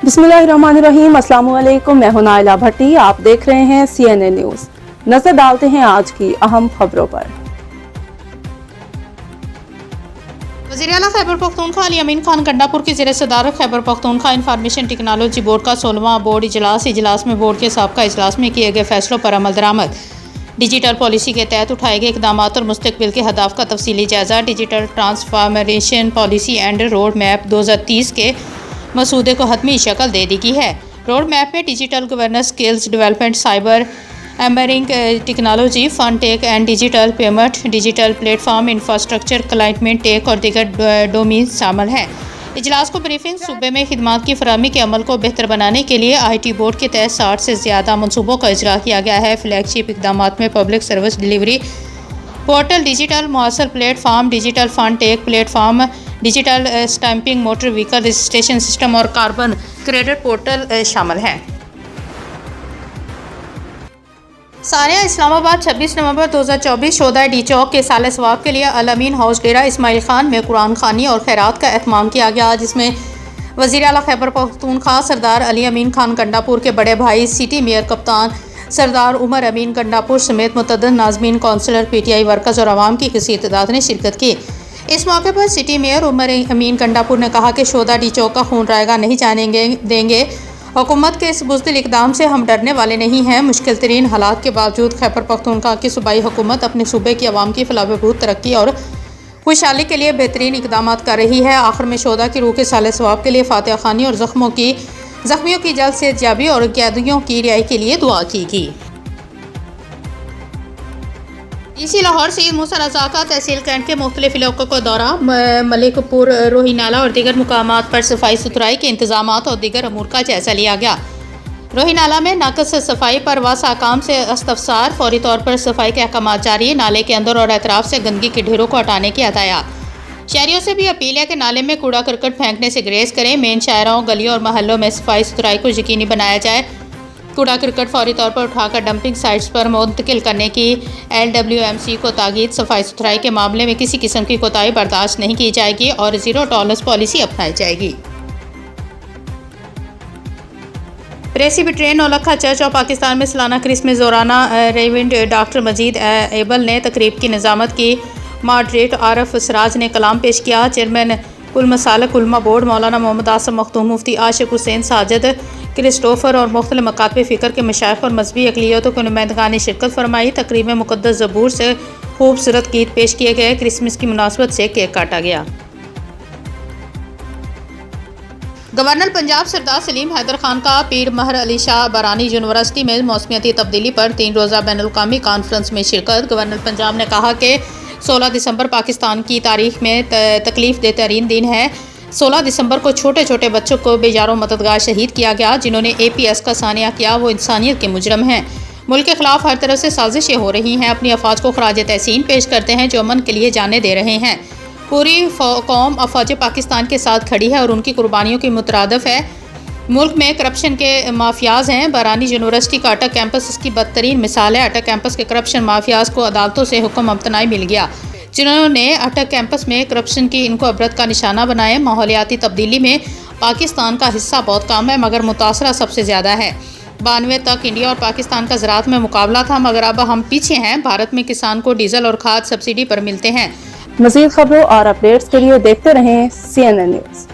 बिस्मिल्लाहिर्रहमानिर्रहीम। अस्सलाम वालेकुम। मैं हूं नाइला भट्टी। आप देख रहे हैं CNN न्यूज़। नजर डालते हैं आज की अहम खबरों पर। वज़ीर-ए-आला खैबर पख्तूनख्वा अली अमीन खान गंडापुर की ज़ेर सदारत Khyber Pakhtunkhwa information technology board का 16वां बोर्ड इजलास में बोर्ड के साबका इजलास में किए गए फैसलों पर अमल दरामद, डिजिटल पॉलिसी के तहत उठाए गए इकदाम और मुस्तकबिल के अहदाफ का तफसीली जायज़ा, digital transformation policy and road map 2030 के मसूदे को हतमी शक्ल दे दी गई है। रोड मैप में digital governance, skills development, cyber emerging technology, fund tech and digital payment, digital platform infrastructure, climate tech और दीगर डोमेन शामिल हैं। इजलास को ब्रीफिंग सूबे में खिदमात की फराहमी के अमल को बेहतर बनाने के लिए IT बोर्ड के तहत 60 से ज़्यादा मनसूबों का इजरा किया गया है। फ्लैगशिप इकदाम में public service delivery portal, digital मुआसर platform, digital fund tech platform, digital stamping, motor vehicle registration system और कार्बन क्रेडिट पोर्टल शामिल हैं। सानिया इस्लामाबाद 26 नवंबर 2024 शोधा डी चौक के साल सवाब के लिए अल अमीन हाउस डेरा इस्माइल खान में कुरान खानी और खैरात का एहतमाम किया गया, जिसमें वज़ीर-ए-आला खैबर पख्तूनख्वा सरदार अली अमीन खान गंडापुर के बड़े भाई सिटी मेयर कप्तान सरदार उमर अमीन गंडापुर समेत मुतअद्दिद नाज़मीन, काउंसलर, PTI वर्कर्स और आवाम की किसी तादाद ने शिरकत की। इस मौके पर सिटी मेयर उमर अमीन गंडापुर ने कहा कि शोधा डी चौक का खून रायगा नहीं जाने देंगे। हुकूमत के इस बुज़दिल इक़दाम से हम डरने वाले नहीं हैं। मुश्किल तरीन हालात के बावजूद खैबर पख्तूनख्वा की सूबाई हुकूमत अपने सूबे की आवाम की फलाह बहबूद, तरक्की और खुशहाली के लिए बेहतरीन इक़दाम कर रही है। आखिर में शोधा की रूह के साल सवाब के लिए फातिहा खानी और ज़ख्मियों की जल्द सेहतयाबी और कैदियों की रिहाई के लिए दुआ की गई। इसी लाहौर सईद मूसा रज़ा का तहसील कैंट के मुख्तलिफ इलाकों का दौरा, मलिकपुर, रोही नाला और दीगर मुकामात पर सफाई सुथराई के इंतजामात और दीगर अमूर का जायजा लिया गया। रोही नाला में नाक़िस सफाई पर वासाकाम से इस्तफसार, फौरी तौर पर सफाई के अहकाम जारी, नाले के अंदर और अतराफ से गंदगी के ढेरों को हटाने की हदायत। शहरियों से भी अपील है कि नाले में कूड़ा करकट फेंकने से गुरेज करें। मेन शाहराओं, गलियों और महल्लों में सफाई सुथराई को यकीनी बनाया जाए। कूड़ा करकट फौरी तौर पर उठाकर डंपिंग साइट्स पर मुंतकिल करने की LWMC को ताकीद। सफाई सुथराई के मामले में किसी किस्म की कोताही बर्दाश्त नहीं की जाएगी और ज़ीरो टॉलरेंस पॉलिसी अपनाई जाएगी। Presbyterian Naulakha church of Pakistan में सालाना क्रिसमस दौराना रेवरेंड डॉक्टर मजीद एबल ने तकरीब की निज़ामत की। मॉडरेट आरफ सराज ने कलाम पेश किया। चेयरमैन कुल मसालक उलमा बोर्ड मौलाना मोहम्मद आसम मखदूम, मुफ्ती आशिक हुसैन साजिद क्रिस्टोफर और मुख्तलिफ मकातब फ़िक्र के मशाइख और मजहबी अक़लियतों के नुमाइंदगान ने शिरकत फरमाई। तकरीब में मुक़द्दस ज़बूर से खूबसूरत गीत पेश किए गए। क्रिसमस की मुनासबत से केक काटा गया। गवर्नर पंजाब सरदार सलीम हैदर खान का पीर महर अली शाह बरानी यूनिवर्सिटी में मौसमियाती तब्दीली पर 3 रोज़ा बैनुल-अक़वामी कॉन्फ्रेंस में शिरकत। गवर्नर पंजाब ने कहा कि 16 दिसंबर पाकिस्तान की तारीख में तकलीफ दे तरीन दिन है। 16 दिसंबर को छोटे छोटे बच्चों को बेजारों मददगार शहीद किया गया। जिन्होंने APS का सानिया किया वो इंसानियत के मुजरम हैं। मुल्क के खिलाफ हर तरह से साजिशें हो रही हैं। अपनी अफवाज को खराज तहसीन पेश करते हैं जो अमन के लिए जाने दे रहे हैं। पूरी कौम अफवाज पाकिस्तान के साथ खड़ी है और उनकी कुर्बानियों की मुतरादिफ है। मुल्क में करप्शन के माफियाज हैं। बरानी यूनिवर्सिटी का अटक कैंपस इसकी बदतरीन मिसाल है। अटक कैंपस के करप्शन माफियाज को अदालतों से हुक्म अमतनाई मिल गया, जिन्होंने अटक कैंपस में करप्शन की इनको अबरत का निशाना बनाए। माहौलियाती तब्दीली में पाकिस्तान का हिस्सा बहुत कम है मगर मुतासरा सबसे ज़्यादा है। 92 तक इंडिया और पाकिस्तान का ज़राअत में मुकाबला था मगर अब हम पीछे हैं। भारत में किसान को डीजल और खाद सब्सिडी पर मिलते हैं। मज़ीद खबरों और अपडेट्स के लिए देखते रहें CNN न्यूज़।